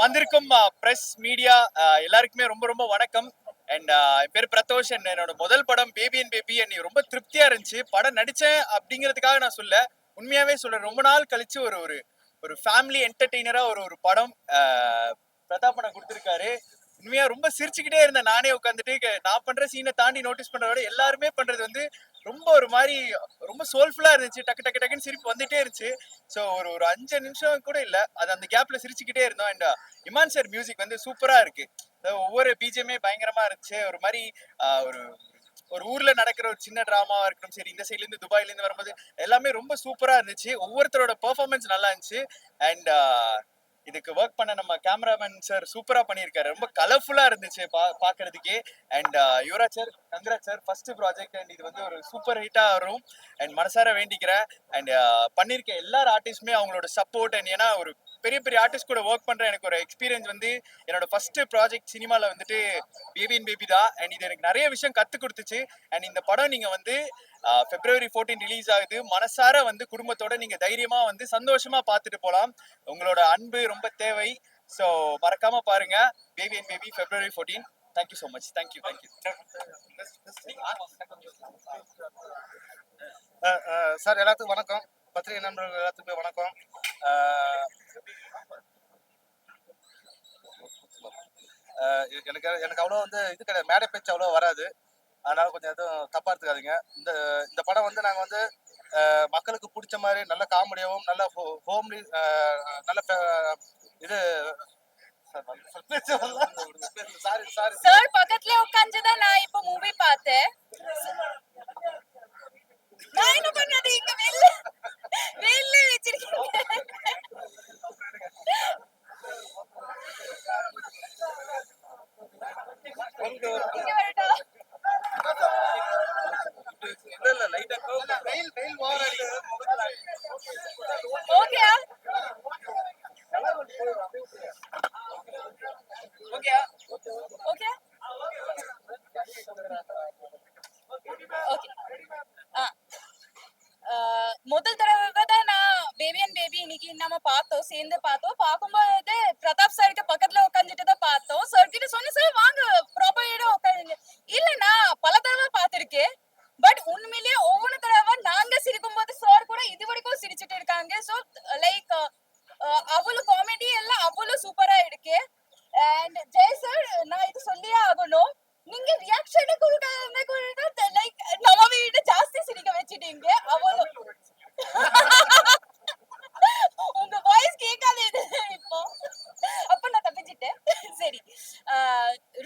வந்திருக்கும் press media எல்லாருக்குமே ரொம்ப ரொம்ப வணக்கம். அண்ட் என் பேர் பிரதோஷ். என்னோட முதல் படம் பேபி அண்ட் பேபி எனக்கு ரொம்ப திருப்தியா இருந்துச்சு. படம் நடிச்சேன் அப்படிங்கிறதுக்காக நான் சொல்ல, உண்மையாவே சொல்றேன். ரொம்ப நாள் கழிச்சு ஒரு ஒரு ஒரு ஃபேமிலி என்டர்டெய்னரா ஒரு ஒரு படம் பிரதாப் பண்ண கொடுத்துருக்காரு. உண்மையா ரொம்ப சிரிச்சுக்கிட்டே இருந்தேன் நானே உட்காந்துட்டு. நான் பண்ற சீனை தாண்டி நோட்டீஸ் பண்றத விட எல்லாருமே பண்றது வந்து ரொம்ப ஒரு மாதிரி ரொம்ப சோல்ஃபுல்லா இருந்துச்சு. டக்கு டக்கு டக்குன்னு சிரிப்பு வந்துட்டே இருந்துச்சு. ஸோ ஒரு ஒரு 5 நிமிஷம் கூட இல்லை, அது அந்த கேப்ல சிரிச்சுக்கிட்டே இருந்தோம். அண்ட் இமான் சார் மியூசிக் வந்து சூப்பரா இருக்கு. ஒவ்வொரு பிஜிஎம்மே பயங்கரமா இருந்துச்சு. ஒரு மாதிரி ஒரு ஒரு ஊர்ல நடக்கிற ஒரு சின்ன டிராமாவா இருக்கட்டும் சரி, இந்த சைட்ல இருந்து துபாயில இருந்து வரும்போது எல்லாமே ரொம்ப சூப்பரா இருந்துச்சு. ஒவ்வொருத்தரோட பெர்ஃபார்மன்ஸ் நல்லா இருந்துச்சு. அண்ட் இதுக்கு ஒர்க் பண்ண நம்ம கேமராமேன் சார் சூப்பரா பண்ணியிருக்காரு. ரொம்ப கலர்ஃபுல்லா இருந்துச்சு பாக்குறதுக்கே. And Yuvaraj sir, Gangaraj sir, first project. And இது வந்து ஒரு சூப்பர் ஹிட்டா வரும் அண்ட் மனசார வேண்டிக்கிறேன். அண்ட் பண்ணிருக்க எல்லாரும் ஆர்டிஸ்டுமே அவங்களோட சப்போர்ட். அண்ட் ஏன்னா ஒரு பெரிய பெரிய ஆர்டிஸ்ட் கூட ஒர்க் பண்ற எனக்கு ஒரு எக்ஸ்பீரியன்ஸ் வந்து என்னோட ஃபர்ஸ்ட் ப்ராஜெக்ட் சினிமால வந்துட்டு பேபி அண்ட் பேபி தான். அண்ட் இது எனக்கு நிறைய விஷயம் கத்து கொடுத்துச்சு. அண்ட் இந்த படம் நீங்க வந்து February 14 ரிலீஸ் ஆகுது. மனசார வந்து குடும்பத்தோட நீங்க தைரியமா வந்து சந்தோஷமா பார்த்துட்டு போலாம். உங்களோட அன்பு ரொம்ப தேவை. ஸோ மறக்காம பாருங்க baby and baby February 14. Thank you so much. Thank you. Sir எல்லாத்துக்கும் வணக்கம். பத்திரிகை நண்பர்கள் எல்லாத்துக்குமே வணக்கம். எனக்கு எனக்கு அவ்வளோ வந்து இது கிடையாது, மேடை பேச்சு அவ்வளோ வராது. அதனால கொஞ்சம் எதுவும் தப்பா எடுத்துக்காதீங்க. இந்த இந்த படம் வந்து நாங்கள் வந்து மக்களுக்கு பிடிச்ச மாதிரி நல்ல காமெடியாகவும் நல்ல ஹோம்லி நல்ல இது சாரி சாரி சார் பக்கத்துல உட்காந்துதான் நான் இப்ப மூவி பார்த்தேன். நான் என்ன பண்ணது இங்க வெளில வெளில வச்சிருக்கேன். இங்க வரட்டா? இல்ல லைட்டா வெயில் வெயில் ஓவர் அடிக்குது. ஓகேயா? ஓகே. ஓகே. முதல் தடவை தான் நான் பேபி அண்ட் பேபி இன்னைக்கு நம்ம பார்த்தோம், சேர்ந்து பார்த்தோம். பார்க்கும்போது பிரதாப் சாருக்கு பக்கத்துல உட்காந்துட்டு தான் பார்த்தோம். சார் கிட்ட சொன்ன, சார் வாங்க ப்ராப்பர் இடம் உட்காருங்க. இல்ல நான் பல தடவை பார்த்திருக்கேன். பட் உண்மையிலேயே ஒவ்வொரு தடவை நாங்க சிரிக்கும் போது சார் கூட இது வரைக்கும் சிரிச்சுட்டு இருக்காங்க. ஸோ லைக் அவ்வளவு காமெடி எல்லாம் அவ்வளவு சூப்பரா இருக்கு. அண்ட் ஜெய் சார், நான் இது சொல்லியே ஆகணும். நீங்க ரியாக்ஷன் கொடுக்க லைக் நம்ம வீடு ஜாஸ்தி சிரிக்க வச்சிட்டீங்க. அவ்வளவு உங்க வாய்ஸ் கேட்காது இப்போ. அப்ப நான் தப்பிச்சிட்டேன். சரி,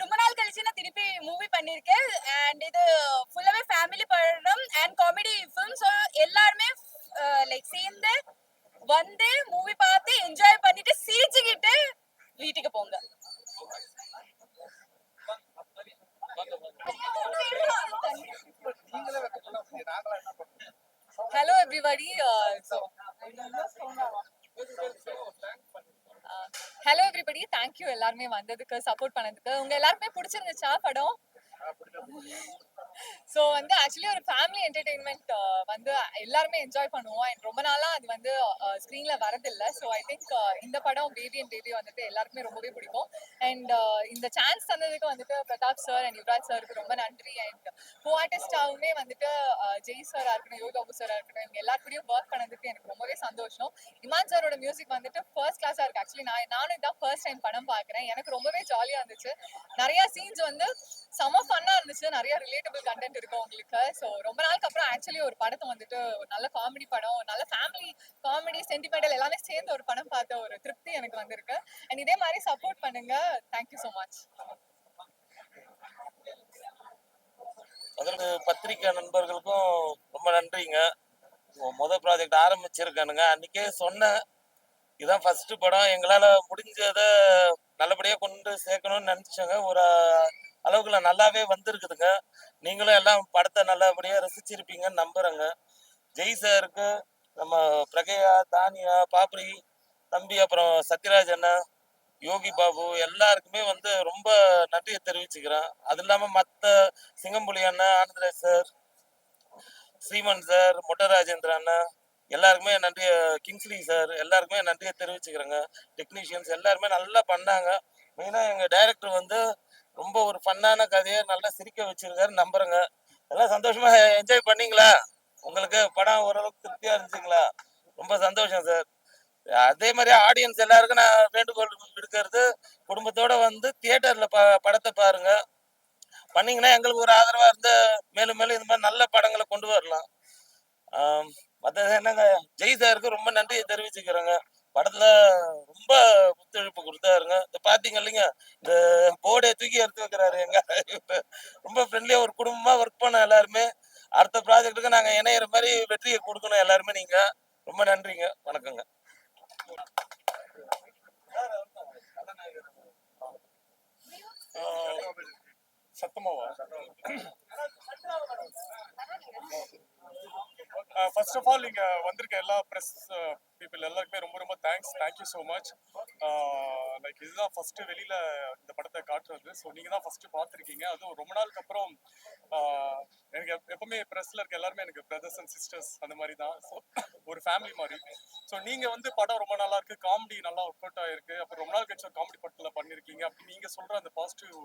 ரொம்ப நாள் கழிச்சு நான் திருப்பி மூவி பண்ணிருக்கேன். அண்ட் இது ஃபுல்லாவே ஃபேமிலி படம் அண்ட் காமெடி ஃபிலிம். ஸோ எல்லாருமே லைக் சேர்ந்து வந்து மூவி பார்த்து என்ஜாய் பண்ணிட்டு சிரிச்சுக்கிட்டு வீட்டுக்கு போங்க. Hello everybody. Hello everybody, thank you எல்லாருமே வந்ததுக்கு, சப்போர்ட் பண்ணதுக்கு. உங்க எல்லாருமே பிடிச்சிருந்துச்சா படம்? ஸோ வந்து ஆக்சுவலி ஒரு ஃபேமிலி என்டர்டெயின்மெண்ட் வந்து எல்லாருமே என்ஜாய் பண்ணுவோம். அண்ட் ரொம்ப நாளா அது வந்து ஸ்க்ரீன்ல வரதில்லை. ஸோ ஐ திங்க் இந்த படம் பேபி அண்ட் பேபி வந்துட்டு எல்லாருக்குமே ரொம்பவே பிடிக்கும். அண்ட் இந்த சான்ஸ் தந்ததுக்கு வந்துட்டு பிரதாப் சார் அண்ட் யுவராஜ் சாருக்கு ரொம்ப நன்றி. அண்ட் கோ ஆர்டிஸ்டாவுமே வந்துட்டு ஜெய் சாரா இருக்கட்டும், யோகி பாபு சாரா இருக்கட்டும், இவங்க எல்லாருக்கூடயும் ஒர்க் பண்ணதுக்கு எனக்கு ரொம்பவே சந்தோஷம். இமான் சாரோட மியூசிக் வந்துட்டு ஃபர்ஸ்ட் கிளாஸா இருக்கு. ஆக்சுவலி நானும் இதான் ஃபர்ஸ்ட் டைம் படம் பார்க்குறேன். எனக்கு ரொம்பவே ஜாலியா இருந்துச்சு. நிறைய சீன்ஸ் வந்து செம ஃபன்னா இருந்துச்சு. நிறைய ரிலேட்டபிள் கண்டென்ட் இருக்கும் உங்களுக்கு. ஸோ ரொம்ப நாளுக்கு அப்புறம் ஆக்சுவலி ஒரு படத்தை வந்துட்டு ஒரு நல்ல காமெடி படம், நல்ல ஃபேமிலி காமெடி சென்டிமெண்டல் எல்லாமே சேர்ந்து ஒரு படம் பார்த்த ஒரு திருப்தி எனக்கு வந்திருக்கு. அண்ட் இதே மாதிரி சப்போர்ட் பண்ணுங்க. Thank you so much. அதற்கு பத்திரிகை நண்பர்களுக்கும் ரொம்ப நன்றிங்க. முதல் ப்ராஜெக்ட் ஆரம்பிச்சிருக்கானுங்க. அன்னைக்கே சொன்னேன், இதுதான் ஃபர்ஸ்ட் படம், எங்களால் முடிஞ்சதை நல்லபடியாக கொண்டு சேர்க்கணும்னு நினச்சோங்க. ஒரு அளவுக்குள்ள நல்லாவே வந்திருக்குதுங்க. நீங்களும் எல்லாம் படத்தை நல்லபடியாக ரசிச்சிருப்பீங்கன்னு நம்புறேங்க. ஜெய் சாருக்கு, நம்ம பிரகையா, தானியா, பாப்ரி தம்பி, அப்புறம் சத்யராஜ் அண்ணா, யோகி பாபு எல்லாருக்குமே வந்து ரொம்ப நன்றியை தெரிவிச்சுக்கிறேன். அது இல்லாமல் மற்ற சிங்கம்புலி அண்ணா, ஆனந்தராஜ் சார், ஸ்ரீமன் சார், மொட்டராஜேந்திர அண்ணா, எல்லாருக்குமே நன்றி. கிங்ஸ்லி சார் எல்லாருக்குமே நன்றியை தெரிவிச்சுக்கிறேங்க. டெக்னீஷியன்ஸ் எல்லாருமே நல்லா பண்ணாங்க. மெயினாக எங்கள் டைரக்டர் வந்து ரொம்ப ஒரு ஃபன்னான கதையை நல்லா சிரிக்க வச்சிருக்காரு நம்புறேங்க. எல்லாம் சந்தோஷமா என்ஜாய் பண்ணீங்களா? உங்களுக்கு படம் ஓரளவுக்கு திருப்தியா இருந்துச்சுங்களா? ரொம்ப சந்தோஷம் சார். அதே மாதிரி ஆடியன்ஸ் எல்லாருக்கும் நான் வேண்டுகோள் விடுக்கிறது, குடும்பத்தோட வந்து தியேட்டர்ல படத்தை பாருங்க. பண்ணீங்கன்னா எங்களுக்கு ஒரு ஆதரவா இருந்து மேலும் மேலும் இந்த மாதிரி நல்ல படங்களை கொண்டு வரலாம். மற்றது என்னங்க, ஜெய் சாருக்கு ரொம்ப நன்றியை தெரிவிச்சுக்கிறேங்க. படத்துல ரொம்ப ஒத்துழைப்பு கொடுத்தாருங்க. இந்த பாத்தீங்க இல்லைங்க, இந்த போர்டை தூக்கி எடுத்து வைக்கிறாரு எங்க இவரு. ரொம்ப ஃப்ரெண்ட்லியா ஒரு குடும்பமா ஒர்க் பண்ண எல்லாருமே. அடுத்த ப்ராஜெக்ட்டுக்கு நாங்க இணையிற மாதிரி வெற்றியை கொடுக்கணும் எல்லாருமே. நீங்க ரொம்ப நன்றிங்க. வணக்கங்க. சத்தமாவா? ஃபர்ஸ்ட் ஆஃப் ஆல் இங்க வந்திருக்க எல்லா ப்ரெஸ் பீப்புள் எல்லாருக்குமே ரொம்ப ரொம்ப தேங்க்யூ ஸோ மச். லைக் இதுதான் ஃபர்ஸ்ட் வெளியில இந்த படத்தை காட்டுறது. ஸோ நீங்க தான் ஃபர்ஸ்ட் பார்த்துருக்கீங்க. அதுவும் ரொம்ப நாளுக்கு அப்புறம். எனக்கு எப்பவுமே ப்ரெஸ்ல இருக்க எல்லாருமே எனக்கு பிரதர்ஸ் அண்ட் சிஸ்டர்ஸ் அந்த மாதிரி தான். ஸோ ஒரு ஃபேமிலி மாதிரி. ஸோ நீங்க வந்து படம் ரொம்ப நல்லா இருக்கு, காமெடி நல்லா ஒர்க் அவுட் ஆயிருக்கு, அப்புறம் ரொம்ப நாள் கழிச்சு ஒரு காமெடி படத்துல பண்ணிருக்கீங்க அப்படி நீங்க சொல்ற அந்த பாசிட்டிவ்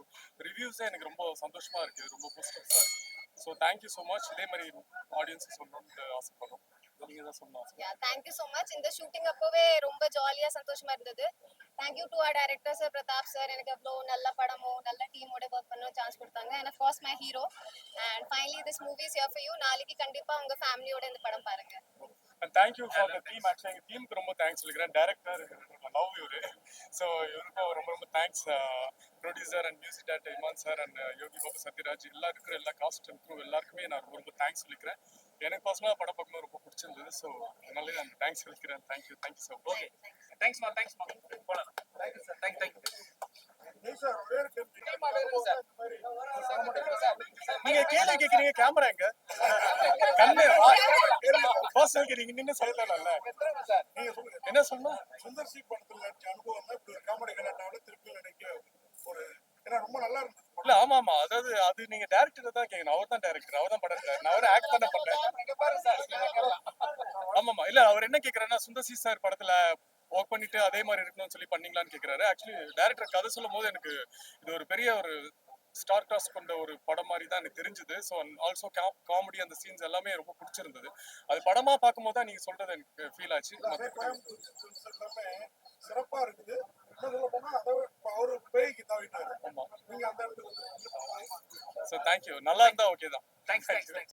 ரிவ்யூஸே எனக்கு ரொம்ப சந்தோஷமா இருக்கு, ரொம்ப பாசிட்டிவ்ஸா இருக்கு. So thank you so much. இதே மாதிரி ஆடியன்ஸ் சொல்லணும்னு ஆசைப்படுறோம். நீங்க தான் சொல்லணும். Thank you so much. இந்த ஷூட்டிங் அப்பவே ரொம்ப ஜாலியா சந்தோஷமா இருந்தது. Thank you to our director sir Prathap sir. எனக்கு அவ்வளோ நல்ல படமும் நல்ல டீமோட ஒர்க் பண்ண சான்ஸ் கொடுத்தாங்க. And half course my hero. And finally this movie is here for you. நாளைக்கு கண்டிப்பா உங்க ஃபேமிலியோட இந்த படம் பாருங்க. And thank you for the team. Actually எங்கள் டீமுக்கு ரொம்ப தேங்க்ஸ் சொல்லிக்கிறேன். டேரக்டர் லவ் இவரு. ஸோ இவருக்கும் ரொம்ப ரொம்ப thanks. Producer and music director Imman sir and Yogi Babu Sathyaraj எல்லாம் இருக்கிற எல்லா காஸ்ட் அண்ட் க்ரூ எல்லாருக்குமே நான் ரொம்ப ரொம்ப தேங்க்ஸ் சொல்லிக்கிறேன். எனக்கு பர்சனலாக படம் பார்க்கும்போது ரொம்ப பிடிச்சிருந்தது. ஸோ அதனால நான் தேங்க்ஸ் சொல்லிக்கிறேன். Thank you so much. ஓகே, தேங்க்ஸ்மா போலாம். Thank you sir. தேங்க்யூ. நீங்க கேள்வி கேக்குறீங்க, கேமரா எங்க? கண்ணு பர்சனல் நீங்க நின்னு சொல்லலாம்ல. என்ன சொன்னா? சுந்தர் சி படத்துல அனுபவம் தான் இப்படி ஒரு காமெடி கலாட்டாவில திருப்பி நினைக்க ஒரு ஏன்னா ரொம்ப நல்லா இருந்தது. இல்ல ஆமா அது அது நீங்க டைரக்டர் தான் கேட்கணும். அவர் தான் டைரக்டர், அவர் தான் படம் நான் அவரை ஆக்ட் பண்ண பண்ணேன். ஆமாமா இல்ல அவர் என்ன கேக்குறாருன்னா சுந்தர் சி சார் படத்துல ஒர்க் பண்ணிட்டு அதே மாதிரி இருக்கணும்னு சொல்லி பண்ணீங்களான்னு கேக்குறாரு. ஆக்சுவலி டைரக்டர் கதை சொல்லும் போது எனக்கு இது ஒரு பெரிய ஒரு ஸ்டார் காஸ்ட் கொண்ட ஒரு படம் மாதிரி தான் எனக்கு தெரிஞ்சது. ஸோ ஆல்சோ காமெடி அந்த சீன்ஸ் எல்லாமே ரொம்ப பிடிச்சிருந்தது. அது படமா பார்க்கும்போது தான் நீங்க சொல்றது எனக்கு ஃபீல் ஆச்சு. எல்லாமே சிறப்பா இருக்குது. இன்னும் சொல்ல போனா அதை அவரு பேய்க்கு தாவிட்டாரு. ஆமா. நீங்க அந்த இடத்துல ஸோ தேங்க்யூ. நல்லா இருந்தா ஓகே தான். தேங்க்ஸ்.